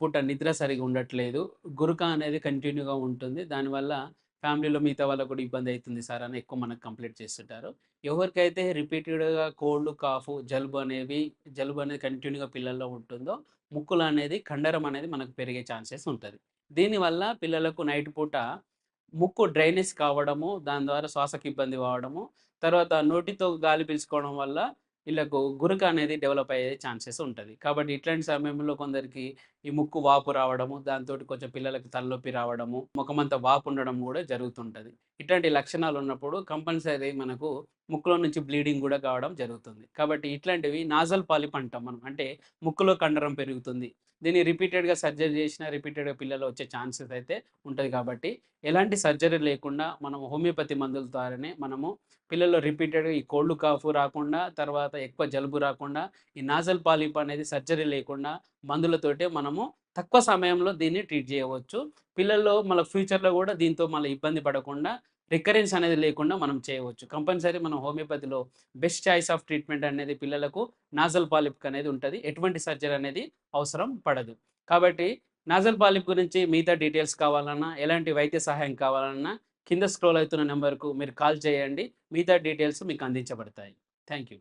పూట నిద్ర సరిగ్గా ఉండట్లేదు. గురక అనేది కంటిన్యూగా ఉంటుంది. దానివల్ల ఫ్యామిలీలో మిగతా వాళ్ళకి కూడా ఇబ్బంది అయితుంది సార్ అని ఎక్కువ మనకు కంప్లెయింట్ చేస్తుంటారు. ఎవరికైతే రిపీటెడ్‌గా కోల్డ్, కాఫ్, జలుబు అనేది కంటిన్యూగా పిల్లల్లో ఉంటుందో, ముక్కులో అనేది కండరం అనేది మనకు పెరిగే ఛాన్సెస్ ఉంటది. దీనివల్ల పిల్లలకు నైట్ పూట ముక్కు డ్రైనేజ్ కావడము, దాని ద్వారా శ్వాసకి ఇబ్బంది కావడము, తర్వాత నోటితో గాలి పీల్చుకోవడం వల్ల ఈళ్ళకు గురక అనేది డెవలప్ అయ్యే ఛాన్సెస్ ఉంటది. కాబట్టి ఇట్లాంటి సమయంలో కొందరికి ఈ ముక్కు వాపు రావడము, దాంతోటి కొంచెం పిల్లలకి తలనొప్పి రావడము, ముఖమంతా వాపు ఉండడం గూడా జరుగుతుంటది. ఇట్లాంటి లక్షణాలు ఉన్నప్పుడు కంపల్సరీ మనకు ముక్కులో నుంచి బ్లీడింగ్ గూడా కావడం జరుగుతుంది. కాబట్టి ఇట్లాంటివి నాసల్ పాలిప్ అంటాం మనం. అంటే ముక్కులో కండరం పెరుగుతుంది. దీన్ని రిపీటెడ్‌గా సర్జరీ చేసినా రిపీటెడ్‌గా పిల్లలు వచ్చే ఛాన్సెస్ అయితే ఉంటది కాబట్టి, ఎలాంటి సర్జరీ లేకుండా మనం హోమియోపతి మందుల ద్వారానే మనము పిల్లల్లో రిపీటెడ్‌గా ఈ కోల్డ్, కాఫ్ రాకుండా, తర్వాత ఎక్కువ జలుబు రాకుండా, ఈ నాసల్ పాలిప్ అనేది సర్జరీ లేకుండా మందులతోటే మనము తక్కువ సమయంలో దీన్ని ట్రీట్ జేయవచ్చు. పిల్లల్లో మళ్ళా ఫ్యూచర్‌లో గూడా దీంతో మళ్ళీ ఇబ్బంది పడకుండా, రికరెన్స్ అనేది లేకుండా మనం చేయవచ్చు. కంపల్సరీ మనం హోమియోపతిలో బెస్ట్ చాయిస్ ఆఫ్ ట్రీట్మెంట్ అనేది పిల్లలకు నాసల్ పాలిప్‌కి అనేది ఉంటది. ఎటువంటి సర్జరీ అనేది అవసరం పడదు. కాబట్టి నాసల్ పాలిప్ గురించి మిగతా డీటెయిల్స్ కావాలన్నా, ఎలాంటి వైద్య సహాయం కావాలన్నా కింద స్క్రోల్ అవుతున్న నంబర్‌కు మీరు కాల్ చేయండి. మిగతా డీటెయిల్స్ మీకు అందించబడతాయి. Thank you.